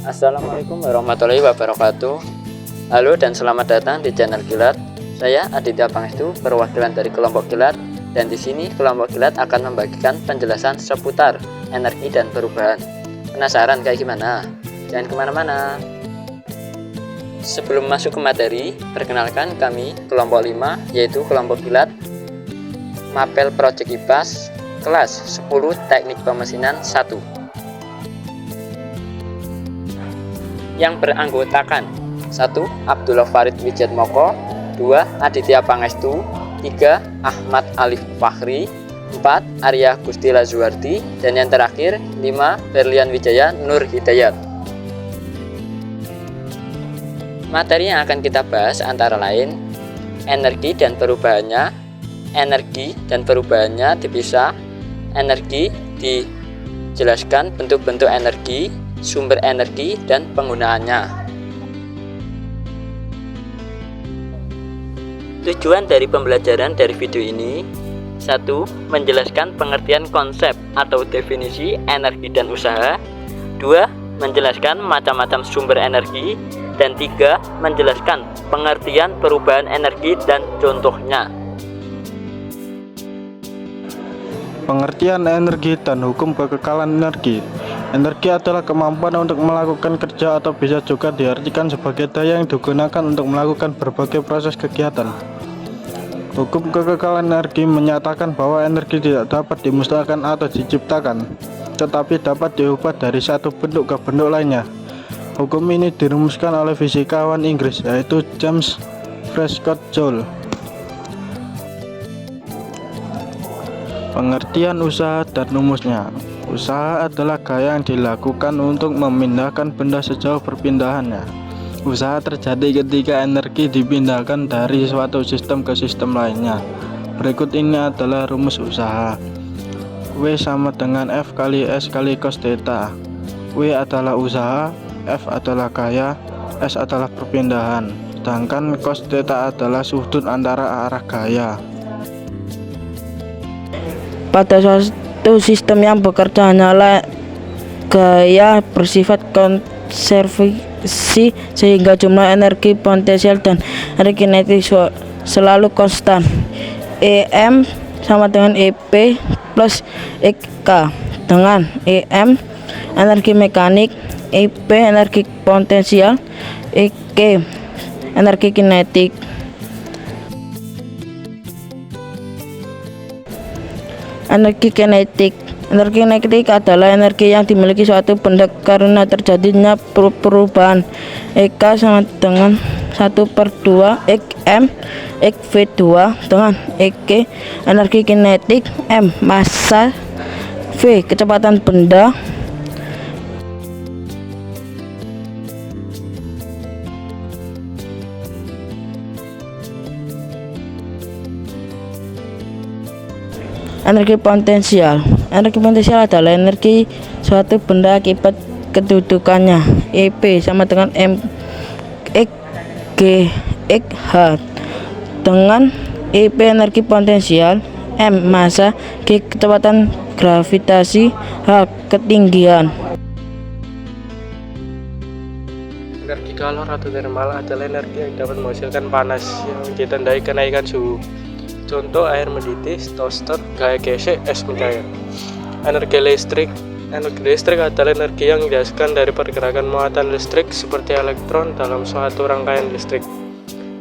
Assalamualaikum warahmatullahi wabarakatuh. Halo dan selamat datang di channel Kilat. Saya Aditya Pangestu, perwakilan dari kelompok Kilat, dan di sini kelompok Kilat akan membagikan penjelasan seputar energi dan perubahan. Penasaran kayak gimana? Jangan kemana-mana. Sebelum masuk ke materi, perkenalkan kami kelompok 5, yaitu kelompok Kilat Mapel Project IPAS kelas 10 Teknik Pemesinan 1, yang beranggotakan 1. Abdullah Farid Wijatmoko, 2. Aditya Pangestu, 3. Ahmad Alif Fakhri, 4. Arya Gustila Zuardi, dan yang terakhir 5. Berlian Wijaya Nur Hidayat. Materi yang akan kita bahas antara lain energi dan perubahannya. Energi dan perubahannya dipisah. Energi dijelaskan bentuk-bentuk energi, sumber energi, dan penggunaannya. Tujuan dari pembelajaran dari video ini: 1. Menjelaskan pengertian konsep atau definisi energi dan usaha. 2. Menjelaskan macam-macam sumber energi. Dan 3. Menjelaskan pengertian perubahan energi dan contohnya. Pengertian energi dan hukum kekekalan energi. Energi adalah kemampuan untuk melakukan kerja atau bisa juga diartikan sebagai daya yang digunakan untuk melakukan berbagai proses kegiatan. Hukum kekekalan energi menyatakan bahwa energi tidak dapat dimusnahkan atau diciptakan, tetapi dapat diubah dari satu bentuk ke bentuk lainnya. Hukum ini dirumuskan oleh fisikawan Inggris, yaitu James Prescott Joule. Pengertian usaha dan rumusnya. Usaha adalah gaya yang dilakukan untuk memindahkan benda sejauh perpindahannya. Usaha terjadi ketika energi dipindahkan dari suatu sistem ke sistem lainnya. Berikut ini adalah rumus usaha. W sama dengan F kali S kali cos theta. W adalah usaha, F adalah gaya, S adalah perpindahan, sedangkan cos theta adalah sudut antara arah gaya. Pada suatu sistem yang bekerja hanyalah gaya bersifat konservasi, sehingga jumlah energi potensial dan energi kinetik selalu konstan. EM sama dengan EP plus EK, dengan EM energi mekanik, EP energi potensial, EK energi kinetik. Energi kinetik. Energi kinetik adalah energi yang dimiliki suatu benda karena terjadinya perubahan. EK sama dengan 1/2 EM EV2 dengan EK energi kinetik, M massa, V kecepatan benda. Energi potensial. Energi potensial adalah energi suatu benda akibat kedudukannya. EP sama dengan M G H dengan EP energi potensial, M massa, G kecepatan gravitasi, H ketinggian. Energi kalor atau thermal adalah energi yang dapat menghasilkan panas yang ditandai kenaikan suhu. Contoh air mendidih, toaster, gaya gesek, es mencair. Energi listrik. Energi listrik adalah energi yang dihasilkan dari pergerakan muatan listrik seperti elektron dalam suatu rangkaian listrik.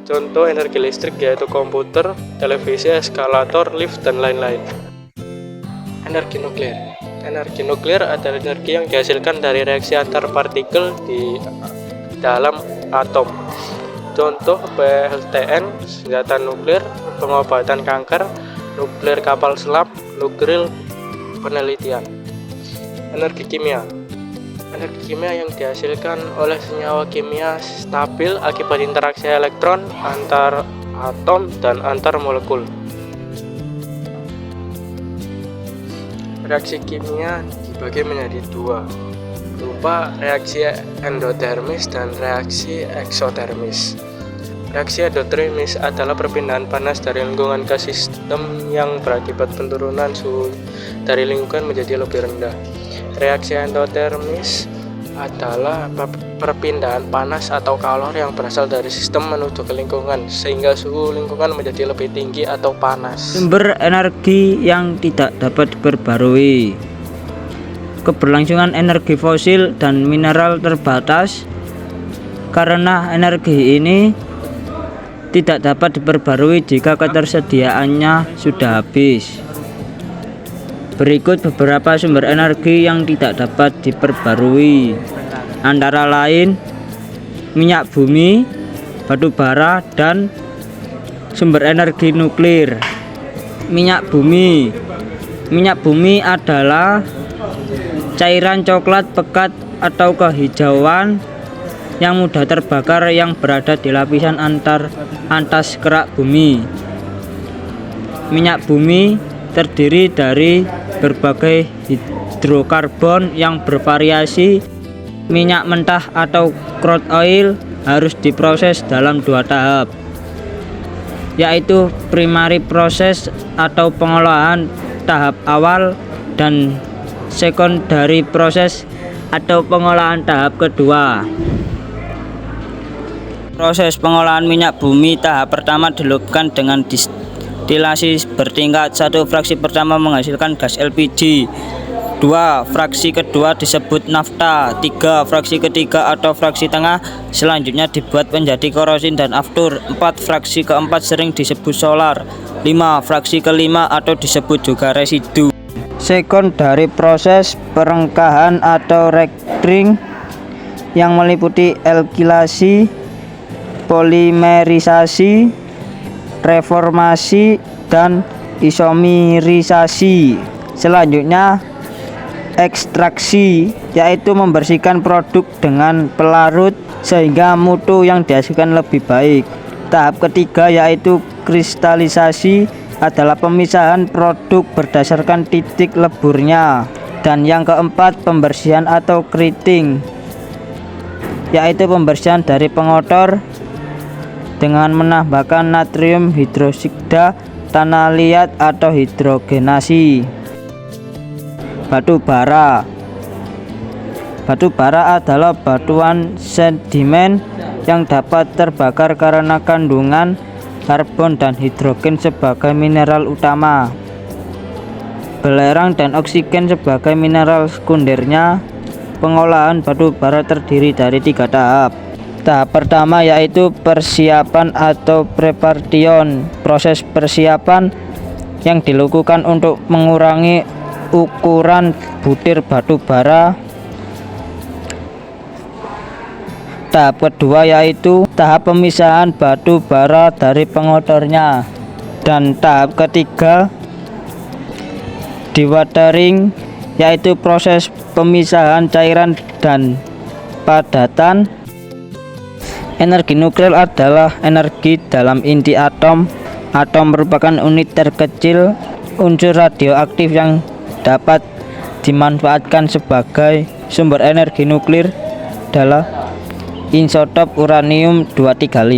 Contoh energi listrik yaitu komputer, televisi, eskalator, lift, dan lain-lain. Energi nuklir. Energi nuklir adalah energi yang dihasilkan dari reaksi antar partikel di dalam atom. Contoh PLTN, senjata nuklir, pengobatan kanker, nuklir kapal selam, nuklir penelitian. Energi kimia. Energi kimia yang dihasilkan oleh senyawa kimia stabil akibat interaksi elektron antar atom dan antar molekul. Reaksi kimia dibagi menjadi dua, berupa reaksi endotermis dan reaksi eksotermis. Reaksi endotermis adalah perpindahan panas dari lingkungan ke sistem yang berakibat penurunan suhu dari lingkungan menjadi lebih rendah. Reaksi endotermis adalah perpindahan panas atau kalor yang berasal dari sistem menuju ke lingkungan sehingga suhu lingkungan menjadi lebih tinggi atau panas. Sumber energi yang tidak dapat diperbarui. Keberlangsungan energi fosil dan mineral terbatas karena energi ini tidak dapat diperbarui jika ketersediaannya sudah habis. Berikut beberapa sumber energi yang tidak dapat diperbarui, antara lain minyak bumi, batu bara, dan sumber energi nuklir. Minyak bumi adalah cairan coklat pekat atau kehijauan yang mudah terbakar yang berada di lapisan atas kerak bumi. Minyak bumi terdiri dari berbagai hidrokarbon yang bervariasi. Minyak mentah atau crude oil harus diproses dalam 2 tahap, yaitu primary proses atau pengolahan tahap awal dan secondary proses atau pengolahan tahap kedua. Proses pengolahan minyak bumi tahap pertama dilakukan dengan distilasi bertingkat. 1. Fraksi pertama menghasilkan gas LPG. 2. Fraksi kedua disebut nafta. 3. Fraksi ketiga atau fraksi tengah selanjutnya dibuat menjadi kerosin dan aftur. 4. Fraksi keempat sering disebut solar. 5. Fraksi kelima atau disebut juga residu. Secondary proses perengkahan atau rectiring yang meliputi alkilasi, polimerisasi, reformasi, dan isomerisasi. Selanjutnya ekstraksi, yaitu membersihkan produk dengan pelarut sehingga mutu yang dihasilkan lebih baik. Tahap ketiga yaitu kristalisasi adalah pemisahan produk berdasarkan titik leburnya. Dan yang keempat pembersihan atau treating, yaitu pembersihan dari pengotor dengan menambahkan natrium hidroksida, tanah liat atau hidrogenasi. Batu bara adalah batuan sedimen yang dapat terbakar karena kandungan karbon dan hidrogen sebagai mineral utama, belerang dan oksigen sebagai mineral sekundernya. Pengolahan batu bara terdiri dari 3 tahap. Tahap pertama yaitu persiapan atau preparation. Proses persiapan yang dilakukan untuk mengurangi ukuran butir batu bara. Tahap kedua yaitu tahap pemisahan batu bara dari pengotornya. Dan tahap ketiga dewatering, yaitu proses pemisahan cairan dan padatan. Energi nuklir adalah energi dalam inti atom. Atom merupakan unit terkecil unsur radioaktif yang dapat dimanfaatkan sebagai sumber energi nuklir adalah isotop uranium 235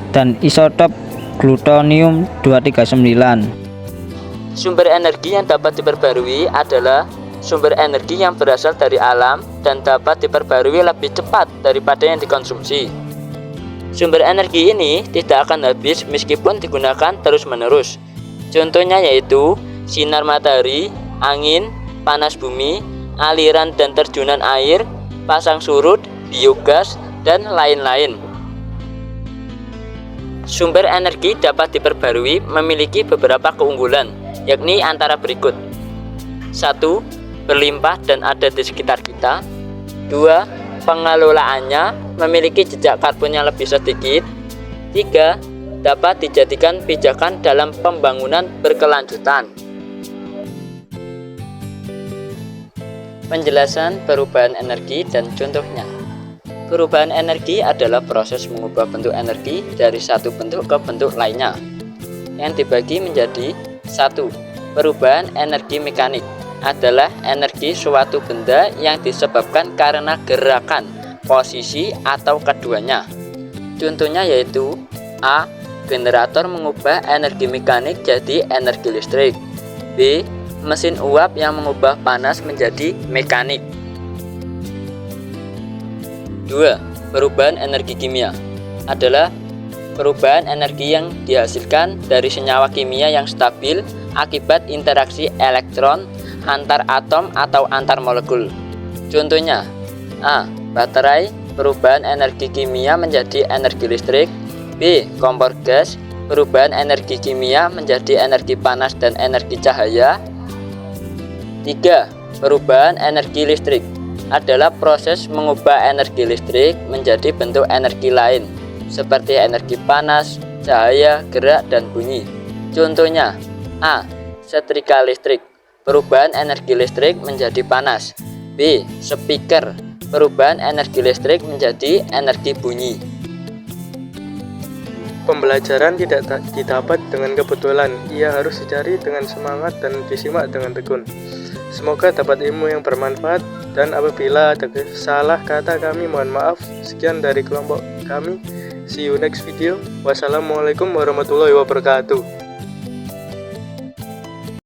dan isotop plutonium 239. Sumber energi yang dapat diperbarui adalah sumber energi yang berasal dari alam dan dapat diperbarui lebih cepat daripada yang dikonsumsi. Sumber energi ini tidak akan habis meskipun digunakan terus-menerus. Contohnya yaitu sinar matahari, angin, panas bumi, aliran dan terjunan air, pasang surut, biogas, dan lain-lain. Sumber energi dapat diperbarui memiliki beberapa keunggulan, yakni antara berikut. 1. Berlimpah dan ada di sekitar kita. 2. Pengelolaannya memiliki jejak karbon yang lebih sedikit. 3. Dapat dijadikan pijakan dalam pembangunan berkelanjutan. Penjelasan perubahan energi dan contohnya. Perubahan energi adalah proses mengubah bentuk energi dari satu bentuk ke bentuk lainnya, yang dibagi menjadi 1. Perubahan energi mekanik adalah energi suatu benda yang disebabkan karena gerakan, posisi, atau keduanya. Contohnya yaitu A. Generator mengubah energi mekanik jadi energi listrik. B. Mesin uap yang mengubah panas menjadi mekanik. 2. Perubahan energi kimia adalah perubahan energi yang dihasilkan dari senyawa kimia yang stabil akibat interaksi elektron antar atom atau antar molekul. Contohnya, A. Baterai, perubahan energi kimia menjadi energi listrik. B. Kompor gas, perubahan energi kimia menjadi energi panas dan energi cahaya. 3. Perubahan energi listrik adalah proses mengubah energi listrik menjadi bentuk energi lain seperti energi panas, cahaya, gerak, dan bunyi. Contohnya, A. Setrika listrik, perubahan energi listrik menjadi panas. B. Speaker, perubahan energi listrik menjadi energi bunyi. Pembelajaran tidak didapat dengan kebetulan, ia harus dicari dengan semangat dan disimak dengan tekun. Semoga dapat ilmu yang bermanfaat, dan apabila ada salah kata kami mohon maaf. Sekian dari kelompok kami. See you next video. Wassalamualaikum warahmatullahi wabarakatuh.